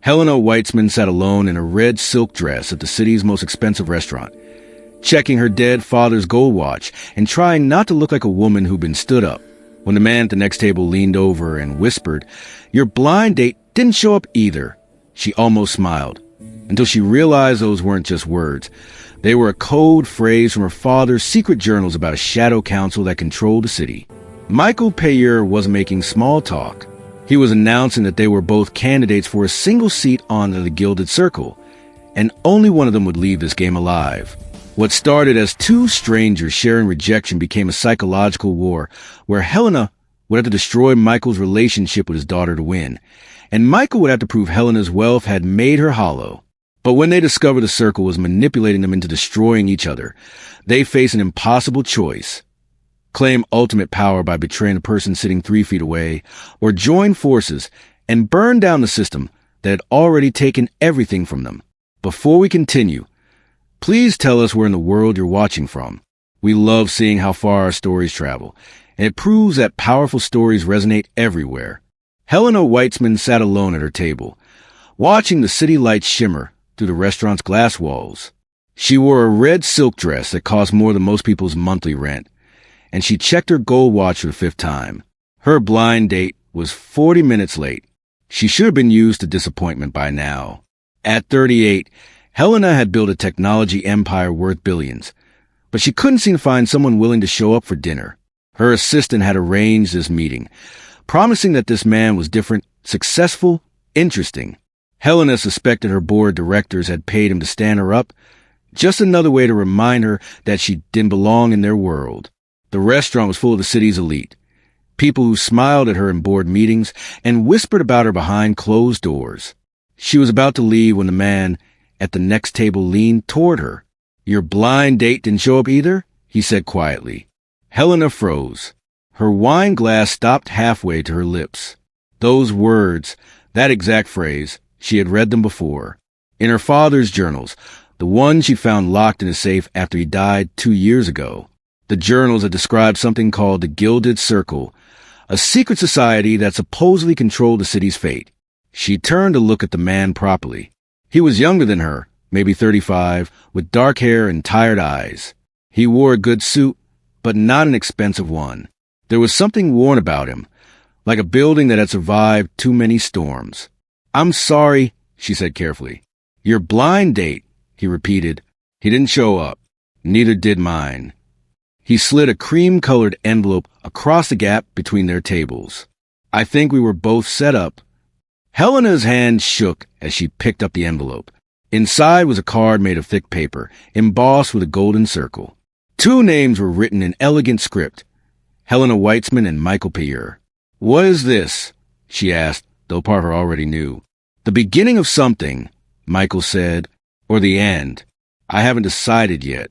Helena Weitzman sat alone in a red silk dress at the city's most expensive restaurant, checking her dead father's gold watch and trying not to look like a woman who'd been stood up. When the man at the next table leaned over and whispered, "Your blind date didn't show up either," she almost smiled, until she realized those weren't just words. They were a code phrase from her father's secret journals about a shadow council that controlled the city. Michael Payer wasn't making small talk. He was announcing that they were both candidates for a single seat on the Gilded Circle, and only one of them would leave this game alive. What started as two strangers sharing rejection became a psychological war, where Helena would have to destroy Michael's relationship with his daughter to win, and Michael would have to prove Helena's wealth had made her hollow. But when they discovered the circle was manipulating them into destroying each other, they faced an impossible choice: claim ultimate power by betraying a person sitting 3 feet away, or join forces and burn down the system that had already taken everything from them. Before we continue, please tell us where in the world you're watching from. We love seeing how far our stories travel, and it proves that powerful stories resonate everywhere. Helena Weitzman sat alone at her table, watching the city lights shimmer through the restaurant's glass walls. She wore a red silk dress that cost more than most people's monthly rent, and she checked her gold watch for the 5th time. Her blind date was 40 minutes late. She should have been used to disappointment by now. At 38, Helena had built a technology empire worth billions, but she couldn't seem to find someone willing to show up for dinner. Her assistant had arranged this meeting, promising that this man was different, successful, interesting. Helena suspected her board of directors had paid him to stand her up, just another way to remind her that she didn't belong in their world. The restaurant was full of the city's elite, people who smiled at her in board meetings and whispered about her behind closed doors. She was about to leave when the man at the next table leaned toward her. "Your blind date didn't show up either?" he said quietly. Helena froze. Her wine glass stopped halfway to her lips. Those words, that exact phrase, she had read them before. In her father's journals, the one she found locked in a safe after he died 2 years ago. The journals had described something called the Gilded Circle, a secret society that supposedly controlled the city's fate. She turned to look at the man properly. He was younger than her, maybe 35, with dark hair and tired eyes. He wore a good suit, but not an expensive one. There was something worn about him, like a building that had survived too many storms. "I'm sorry," she said carefully. "Your blind date," he repeated. "He didn't show up. Neither did mine." He slid a cream-colored envelope across the gap between their tables. "I think we were both set up." Helena's hand shook as she picked up the envelope. Inside was a card made of thick paper, embossed with a golden circle. 2 names were written in elegant script: Helena Weitzman and Michael Payer. "What is this?" she asked, though Parker already knew. "The beginning of something," Michael said, "or the end. I haven't decided yet."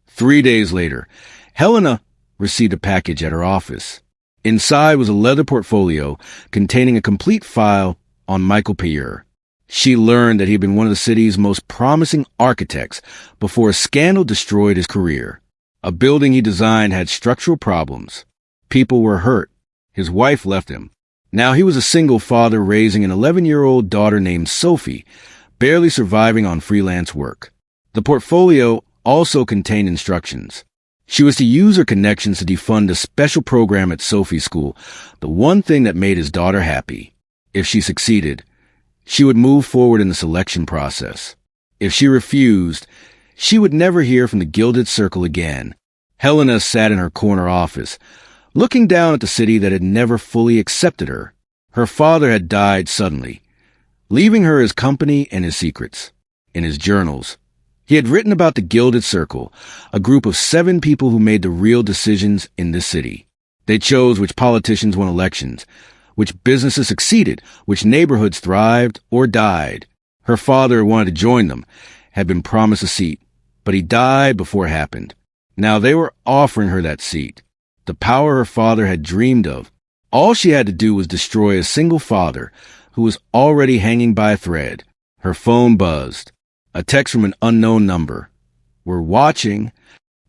3 days later, Helena received a package at her office. Inside was a leather portfolio containing a complete file on Michael Payer. She learned that he had been one of the city's most promising architects before a scandal destroyed his career. A building he designed had structural problems. People were hurt. His wife left him. Now he was a single father raising an 11-year-old daughter named Sophie, barely surviving on freelance work. The portfolio also contained instructions. She was to use her connections to defund a special program at Sophie's school, the one thing that made his daughter happy. If she succeeded, she would move forward in the selection process. If she refused, she would never hear from the Gilded Circle again. Helena sat in her corner office, looking down at the city that had never fully accepted her. Her father had died suddenly, leaving her his company and his secrets. In his journals, he had written about the Gilded Circle, a group of 7 people who made the real decisions in this city. They chose which politicians won elections, which businesses succeeded, which neighborhoods thrived or died. Her father wanted to join them, had been promised a seat, but he died before it happened. Now they were offering her that seat, the power her father had dreamed of. All she had to do was destroy a single father who was already hanging by a thread. Her phone buzzed. A text from an unknown number. "We're watching."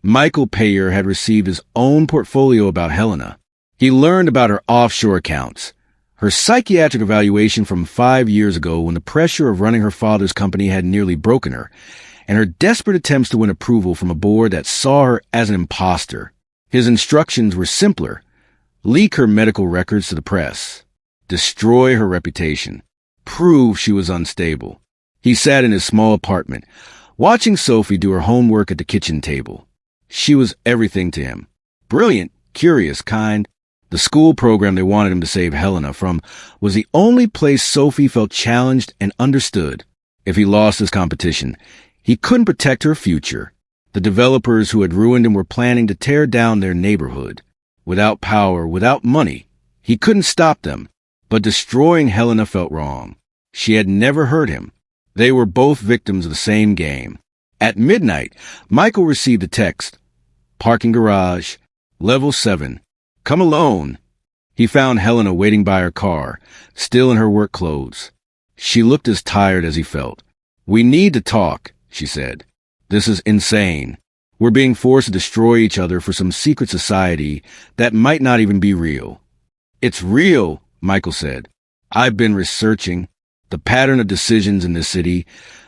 Michael Payer had received his own portfolio about Helena. He learned about her offshore accounts, Her psychiatric evaluation from 5 years ago, when the pressure of running her father's company had nearly broken her, and her desperate attempts to win approval from a board that saw her as an imposter. His instructions were simpler: leak her medical records to the press, destroy her reputation, prove she was unstable. He sat in his small apartment, watching Sophie do her homework at the kitchen table. She was everything to him: brilliant, curious, kind. The school program they wanted him to save Helena from was the only place Sophie felt challenged and understood. If he lost his competition, he couldn't protect her future. The developers who had ruined him were planning to tear down their neighborhood. Without power, without money, he couldn't stop them. But destroying Helena felt wrong. She had never hurt him. They were both victims of the same game. At midnight, Michael received a text: "Parking garage, level 7. Come alone." He found Helena waiting by her car, still in her work clothes. She looked as tired as he felt. "We need to talk," she said. "This is insane. We're being forced to destroy each other for some secret society that might not even be real." "It's real," Michael said. "I've been researching the pattern of decisions in this city,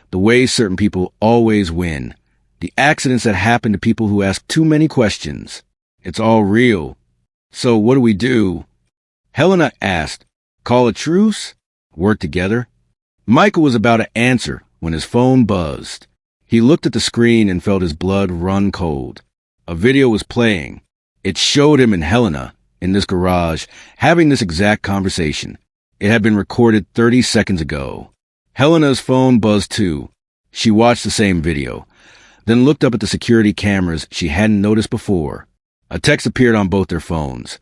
the way certain people always win, the accidents that happen to people who ask too many questions. It's all real. So what do we do?" Helena asked. "Call a truce? Work together?" Michael was about to answer when his phone buzzed. He looked at the screen and felt his blood run cold. A video was playing. It showed him and Helena in this garage having this exact conversation. It had been recorded 30 seconds ago. Helena's phone buzzed too. She watched the same video, then looked up at the security cameras she hadn't noticed before. A text appeared on both their phones.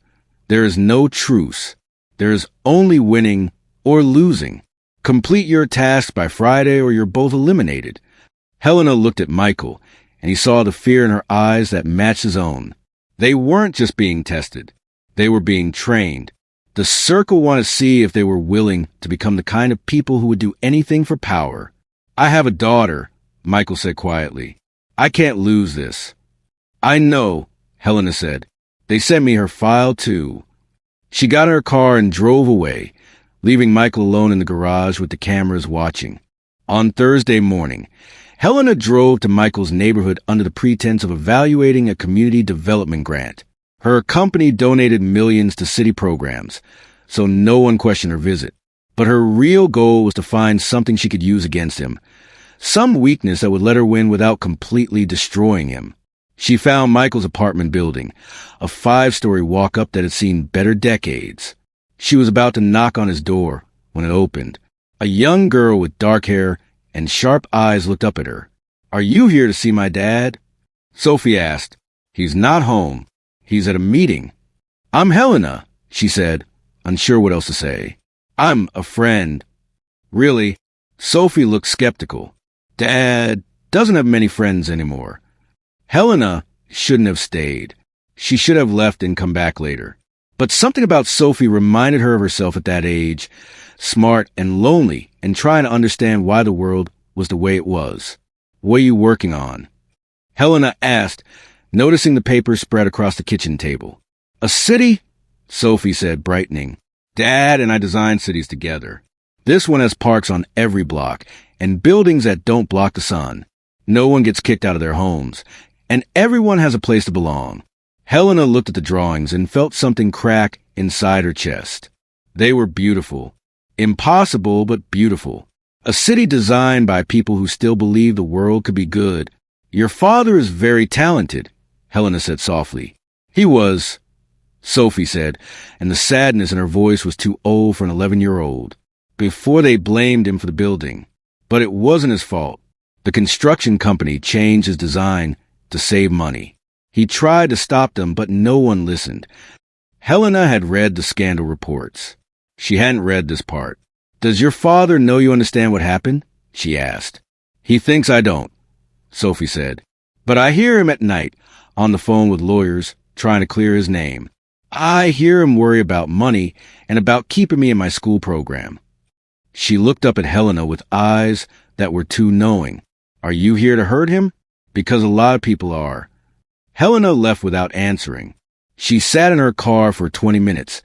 "There is no truce. There is only winning or losing. Complete your task by Friday or you're both eliminated." Helena looked at Michael, and he saw the fear in her eyes that matched his own. They weren't just being tested. They were being trained. The circle wanted to see if they were willing to become the kind of people who would do anything for power. "I have a daughter," Michael said quietly. "I can't lose this." "I know," Helena said. "They sent me her file, too." She got in her car and drove away, leaving Michael alone in the garage with the cameras watching. On Thursday morning, Helena drove to Michael's neighborhood under the pretense of evaluating a community development grant. Her company donated millions to city programs, so no one questioned her visit. But her real goal was to find something she could use against him, some weakness that would let her win without completely destroying him. She found Michael's apartment building, a 5-story walk-up that had seen better decades. She was about to knock on his door when it opened. A young girl with dark hair and sharp eyes looked up at her. "Are you here to see my dad?" Sophie asked. "He's not home. He's at a meeting." "I'm Helena," she said, unsure what else to say. "I'm a friend." "Really?" Sophie looked skeptical. "Dad doesn't have many friends anymore." Helena shouldn't have stayed. She should have left and come back later. But something about Sophie reminded her of herself at that age, smart and lonely, and trying to understand why the world was the way it was. "What are you working on?" Helena asked, noticing the paper spread across the kitchen table. "A city?" Sophie said, brightening. "Dad and I design cities together. This one has parks on every block and buildings that don't block the sun. No one gets kicked out of their homes, and everyone has a place to belong." Helena looked at the drawings and felt something crack inside her chest. They were beautiful. Impossible, but beautiful. A city designed by people who still believe the world could be good. "Your father is very talented," Helena said softly. "He was," Sophie said, and the sadness in her voice was too old for an 11-year-old. "Before they blamed him for the building. But it wasn't his fault. The construction company changed his design to save money. He tried to stop them, but no one listened." Helena had read the scandal reports. She hadn't read this part. "Does your father know you understand what happened?" she asked. "He thinks I don't," Sophie said. "But I hear him at night, on the phone with lawyers, trying to clear his name. I hear him worry about money and about keeping me in my school program." She looked up at Helena with eyes that were too knowing. "Are you here to hurt him? Because a lot of people are." Helena left without answering. She sat in her car for 20 minutes,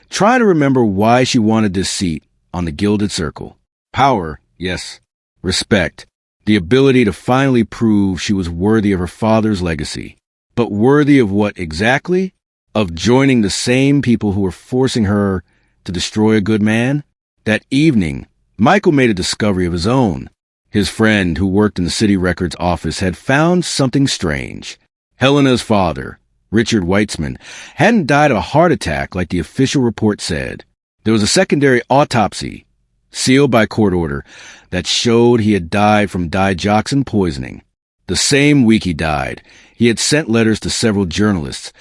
Try to remember why she wanted this seat on the Gilded Circle. Power, yes. Respect. The ability to finally prove she was worthy of her father's legacy. But worthy of what exactly? Of joining the same people who were forcing her to destroy a good man? That evening, Michael made a discovery of his own. His friend, who worked in the city records office, had found something strange. Helena's father, Richard Weitzman, hadn't died of a heart attack like the official report said. There was a secondary autopsy, sealed by court order, that showed he had died from digoxin poisoning. The same week he died, he had sent letters to several journalists,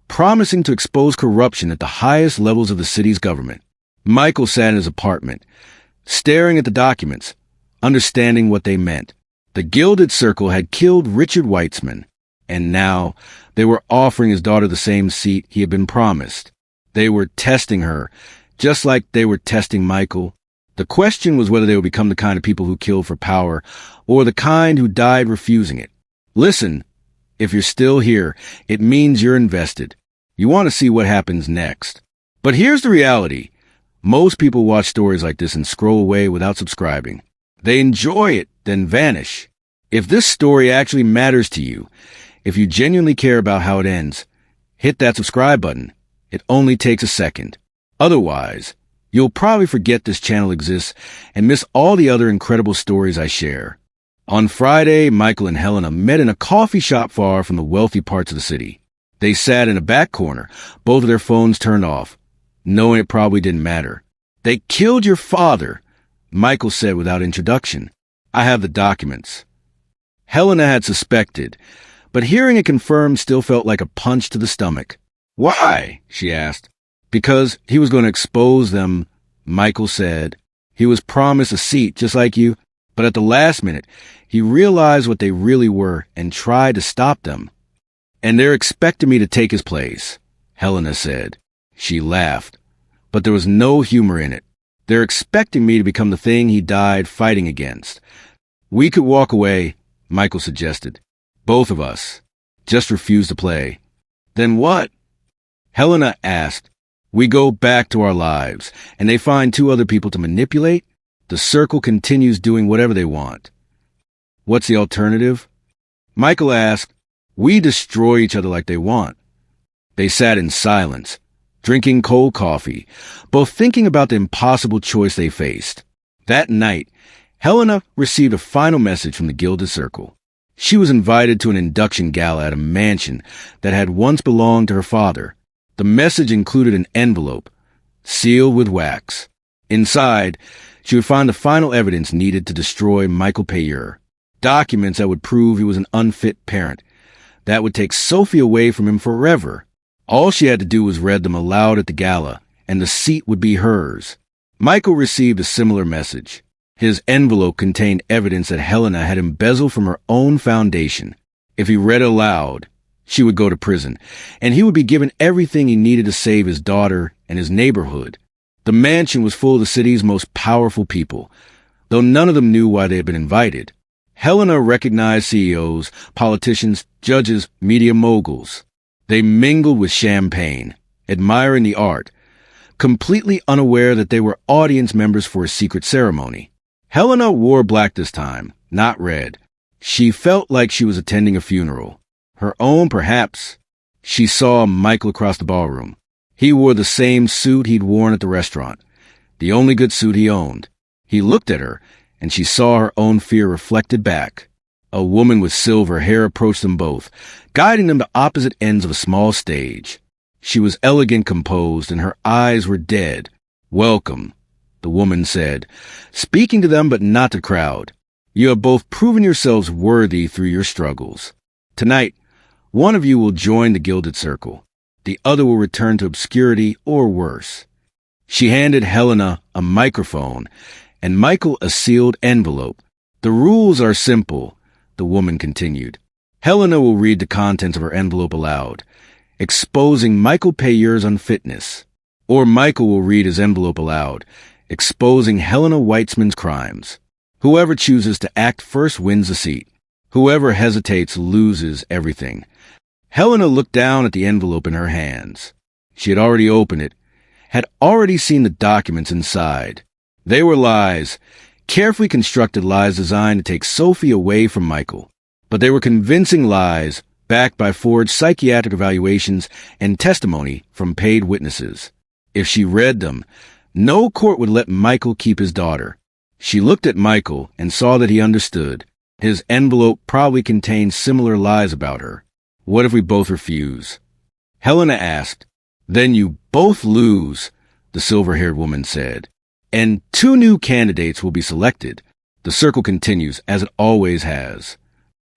promising to expose corruption at the highest levels of the city's government. Michael sat in his apartment, staring at the documents, understanding what they meant. The Gilded Circle had killed Richard Weitzman, and now they were offering his daughter the same seat he had been promised. They were testing her, just like they were testing Michael. The question was whether they would become the kind of people who killed for power, or the kind who died refusing it. Listen, if you're still here, it means you're invested. You want to see what happens next. But here's the reality. Most people watch stories like this and scroll away without subscribing. They enjoy it, then vanish. If this story actually matters to you, if you genuinely care about how it ends, hit that subscribe button. It only takes a second. Otherwise, you'll probably forget this channel exists and miss all the other incredible stories I share. On Friday, Michael and Helena met in a coffee shop far from the wealthy parts of the city. They sat in a back corner, both of their phones turned off, knowing it probably didn't matter. They killed your father, Michael said without introduction. I have the documents. Helena had suspected, but hearing it confirmed still felt like a punch to the stomach. Why? She asked. Because he was going to expose them, Michael said. He was promised a seat just like you, but at the last minute, he realized what they really were and tried to stop them. And they're expecting me to take his place, Helena said. She laughed, but there was no humor in it. They're expecting me to become the thing he died fighting against. We could walk away, Michael suggested. Both of us. Just refuse to play. Then what? Helena asked. We go back to our lives, and they find two other people to manipulate. The circle continues doing whatever they want. What's the alternative? Michael asked. We destroy each other like they want. They sat in silence, drinking cold coffee, both thinking about the impossible choice they faced. That night, Helena received a final message from the Gilded Circle. She was invited to an induction gala at a mansion that had once belonged to her father. The message included an envelope, sealed with wax. Inside, she would find the final evidence needed to destroy Michael Payeur. Documents that would prove he was an unfit parent, that would take Sophie away from him forever. All she had to do was read them aloud at the gala, and the seat would be hers. Michael received a similar message. His envelope contained evidence that Helena had embezzled from her own foundation. If he read aloud, she would go to prison, and he would be given everything he needed to save his daughter and his neighborhood. The mansion was full of the city's most powerful people, though none of them knew why they had been invited. Helena recognized CEOs, politicians, judges, media moguls. They mingled with champagne, admiring the art, completely unaware that they were audience members for a secret ceremony. Helena wore black this time, not red. She felt like she was attending a funeral. Her own, perhaps. She saw Michael across the ballroom. He wore the same suit he'd worn at the restaurant, the only good suit he owned. He looked at her, and she saw her own fear reflected back. A woman with silver hair approached them both, guiding them to opposite ends of a small stage. She was elegant, composed, and her eyes were dead. Welcome, the woman said, speaking to them but not the crowd. You have both proven yourselves worthy through your struggles. Tonight, one of you will join the Gilded Circle. The other will return to obscurity or worse. She handed Helena a microphone and Michael a sealed envelope. The rules are simple, the woman continued. Helena will read the contents of her envelope aloud, exposing Michael Payeur's unfitness. Or Michael will read his envelope aloud, exposing Helena Weitzman's crimes. Whoever chooses to act first wins the seat. Whoever hesitates loses everything. Helena looked down at the envelope in her hands. She had already opened it, had already seen the documents inside. They were lies, carefully constructed lies designed to take Sophie away from Michael. But they were convincing lies, backed by forged psychiatric evaluations and testimony from paid witnesses. If she read them, no court would let Michael keep his daughter. She looked at Michael and saw that he understood. His envelope probably contained similar lies about her. What if we both refuse? Helena asked. Then you both lose, the silver-haired woman said. And 2 new candidates will be selected. The circle continues, as it always has.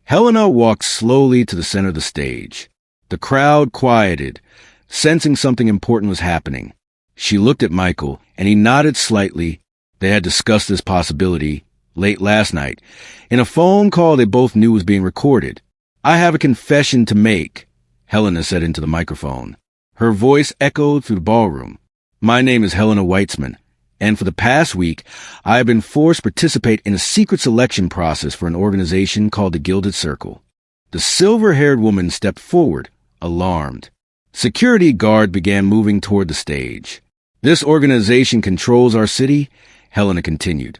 Helena walked slowly to the center of the stage. The crowd quieted, sensing something important was happening. She looked at Michael, and he nodded slightly. They had discussed this possibility late last night, in a phone call they both knew was being recorded. I have a confession to make, Helena said into the microphone. Her voice echoed through the ballroom. My name is Helena Weitzman, and for the past week, I have been forced to participate in a secret selection process for an organization called the Gilded Circle. The silver-haired woman stepped forward, alarmed. Security guard began moving toward the stage. This organization controls our city, Helena continued,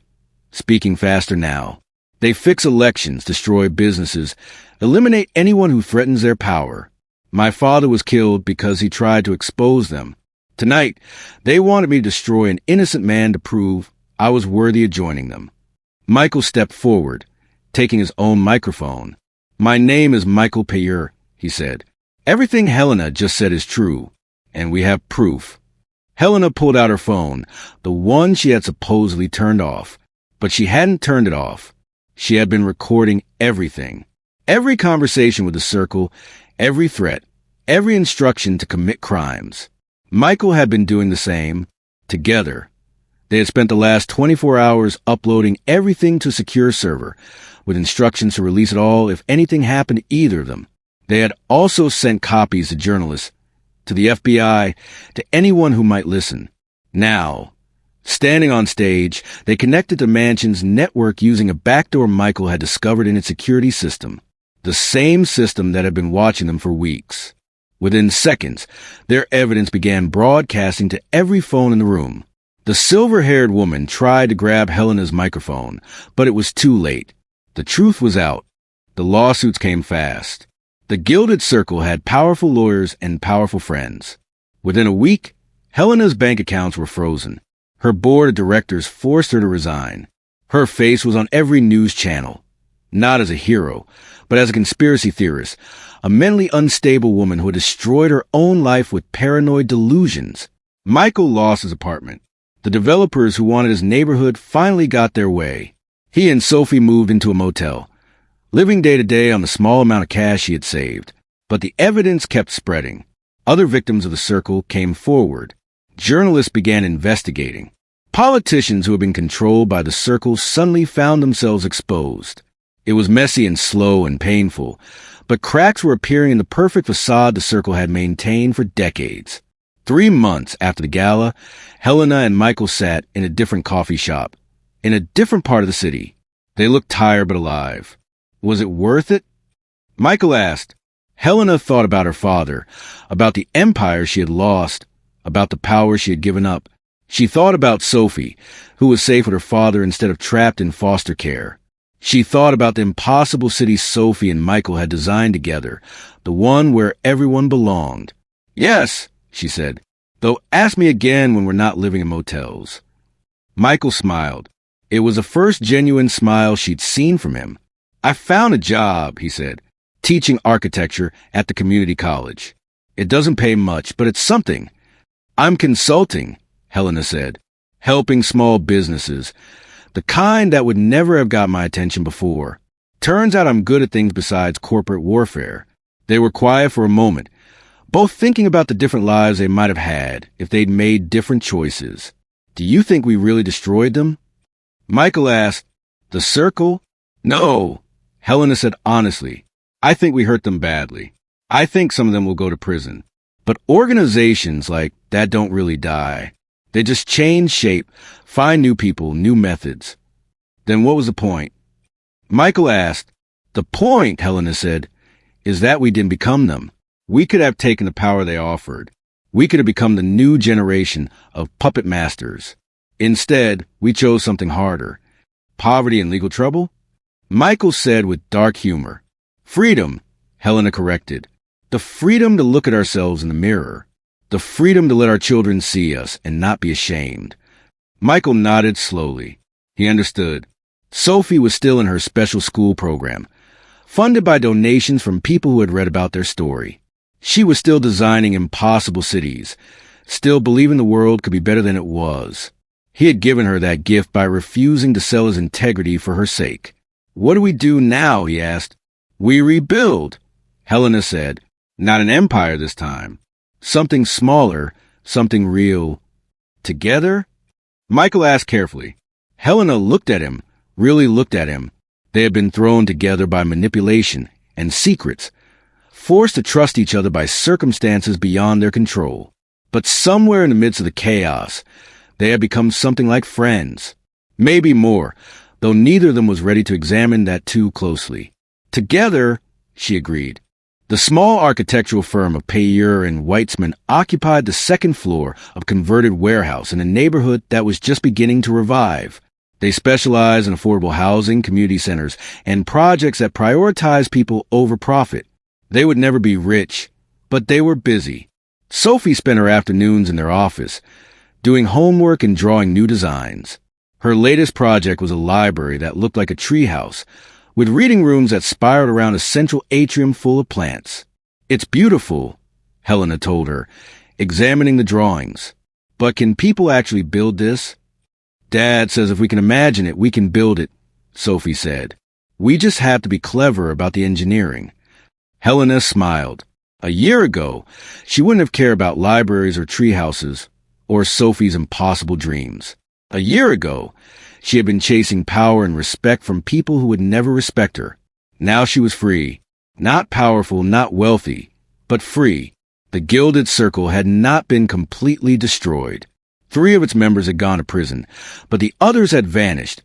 speaking faster now. They fix elections, destroy businesses, eliminate anyone who threatens their power. My father was killed because he tried to expose them. Tonight, they wanted me to destroy an innocent man to prove I was worthy of joining them. Michael stepped forward, taking his own microphone. My name is Michael Payer, he said. Everything Helena just said is true, and we have proof. Helena pulled out her phone, the one she had supposedly turned off. But she hadn't turned it off. She had been recording everything. Every conversation with the circle, every threat, every instruction to commit crimes. Michael had been doing the same. Together. They had spent the last 24 hours uploading everything to a secure server, with instructions to release it all if anything happened to either of them. They had also sent copies to journalists, to the FBI, to anyone who might listen. Now, standing on stage, they connected to Mansion's network using a backdoor Michael had discovered in its security system, the same system that had been watching them for weeks. Within seconds, their evidence began broadcasting to every phone in the room. The silver-haired woman tried to grab Helena's microphone, but it was too late. The truth was out. The lawsuits came fast. The Gilded Circle had powerful lawyers and powerful friends. Within a week, Helena's bank accounts were frozen. Her board of directors forced her to resign. Her face was on every news channel. Not as a hero, but as a conspiracy theorist, a mentally unstable woman who had destroyed her own life with paranoid delusions. Michael lost his apartment. The developers who wanted his neighborhood finally got their way. He and Sophie moved into a motel, living day to day on the small amount of cash she had saved. But the evidence kept spreading. Other victims of the circle came forward. Journalists began investigating. Politicians who had been controlled by the circle suddenly found themselves exposed. It was messy and slow and painful, but cracks were appearing in the perfect facade the circle had maintained for decades. 3 months after the gala, Helena and Michael sat in a different coffee shop, in a different part of the city. They looked tired but alive. Was it worth it? Michael asked. Helena thought about her father, about the empire she had lost, about the power she had given up. She thought about Sophie, who was safe with her father instead of trapped in foster care. She thought about the impossible city Sophie and Michael had designed together, the one where everyone belonged. Yes, she said, though ask me again when we're not living in motels. Michael smiled. It was the first genuine smile she'd seen from him. I found a job, he said, teaching architecture at the community college. It doesn't pay much, but it's something. I'm consulting, Helena said, helping small businesses, the kind that would never have got my attention before. Turns out I'm good at things besides corporate warfare. They were quiet for a moment, both thinking about the different lives they might have had if they'd made different choices. Do you think we really destroyed them? Michael asked. The circle? No, Helena said honestly. I think we hurt them badly. I think some of them will go to prison. But organizations like that don't really die. They just change shape, find new people, new methods. Then what was the point? Michael asked. The point, Helena said, is that we didn't become them. We could have taken the power they offered. We could have become the new generation of puppet masters. Instead, we chose something harder. Poverty and legal trouble? Michael said with dark humor. Freedom, Helena corrected. The freedom to look at ourselves in the mirror. The freedom to let our children see us and not be ashamed. Michael nodded slowly. He understood. Sophie was still in her special school program, funded by donations from people who had read about their story. She was still designing impossible cities, still believing the world could be better than it was. He had given her that gift by refusing to sell his integrity for her sake. What do we do now? He asked. We rebuild, Helena said. Not an empire this time. Something smaller, something real. Together? Michael asked carefully. Helena looked at him, really looked at him. They had been thrown together by manipulation and secrets, forced to trust each other by circumstances beyond their control. But somewhere in the midst of the chaos, they had become something like friends. Maybe more, though neither of them was ready to examine that too closely. Together, she agreed. The small architectural firm of Payer and Weitzman occupied the second floor of a converted warehouse in a neighborhood that was just beginning to revive. They specialize in affordable housing, community centers, and projects that prioritize people over profit. They would never be rich, but they were busy. Sophie spent her afternoons in their office, doing homework and drawing new designs. Her latest project was a library that looked like a treehouse, with reading rooms that spiraled around a central atrium full of plants. It's beautiful, Helena told her, examining the drawings. But can people actually build this? Dad says if we can imagine it, we can build it, Sophie said. We just have to be clever about the engineering. Helena smiled. A year ago, she wouldn't have cared about libraries or treehouses, or Sophie's impossible dreams. A year ago, she had been chasing power and respect from people who would never respect her. Now she was free. Not powerful, not wealthy, but free. The Gilded Circle had not been completely destroyed. 3 of its members had gone to prison, but the others had vanished,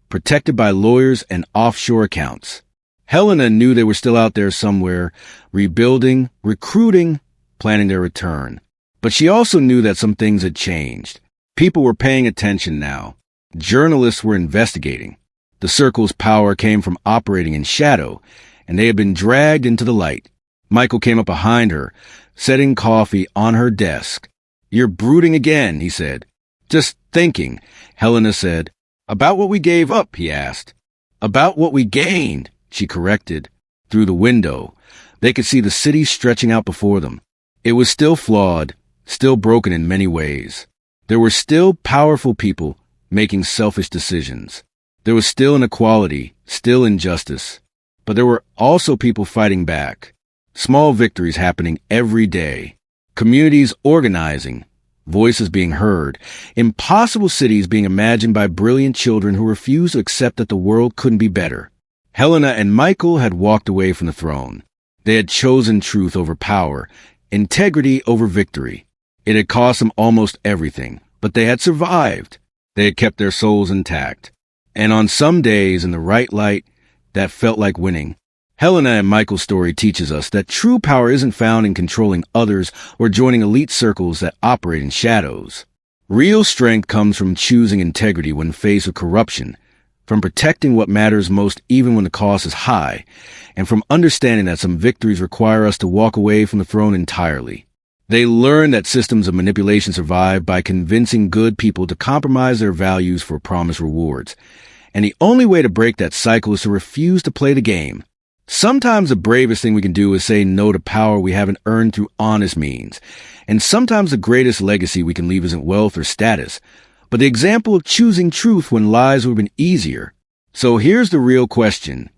protected by lawyers and offshore accounts. Helena knew they were still out there somewhere, rebuilding, recruiting, planning their return. But she also knew that some things had changed. People were paying attention now. Journalists were investigating. The Circle's power came from operating in shadow, and they had been dragged into the light. Michael came up behind her, setting coffee on her desk. You're brooding again, he said. Just thinking, Helena said. About what we gave up, he asked. About what we gained, she corrected. Through the window, they could see the city stretching out before them. It was still flawed, still broken in many ways. There were still powerful people making selfish decisions. There was still inequality, still injustice. But there were also people fighting back. Small victories happening every day. Communities organizing, voices being heard, impossible cities being imagined by brilliant children who refused to accept that the world couldn't be better. Helena and Michael had walked away from the throne. They had chosen truth over power, integrity over victory. It had cost them almost everything, but they had survived. They had kept their souls intact. And on some days, in the right light, that felt like winning. Helena and Michael's story teaches us that true power isn't found in controlling others or joining elite circles that operate in shadows. Real strength comes from choosing integrity when faced with corruption, from protecting what matters most even when the cost is high, and from understanding that some victories require us to walk away from the throne entirely. They learn that systems of manipulation survive by convincing good people to compromise their values for promised rewards. And the only way to break that cycle is to refuse to play the game. Sometimes the bravest thing we can do is say no to power we haven't earned through honest means. And sometimes the greatest legacy we can leave isn't wealth or status, but the example of choosing truth when lies would have been easier. So here's the real question.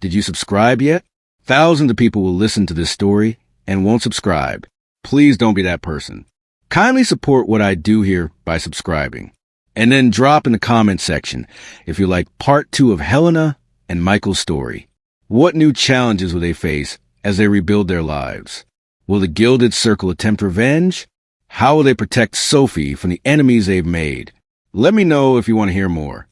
Did you subscribe yet? Thousands of people will listen to this story and won't subscribe. Please don't be that person. Kindly support what I do here by subscribing. And then drop in the comment section if you like part 2 of Helena and Michael's story. What new challenges will they face as they rebuild their lives? Will the Gilded Circle attempt revenge? How will they protect Sophie from the enemies they've made? Let me know if you want to hear more.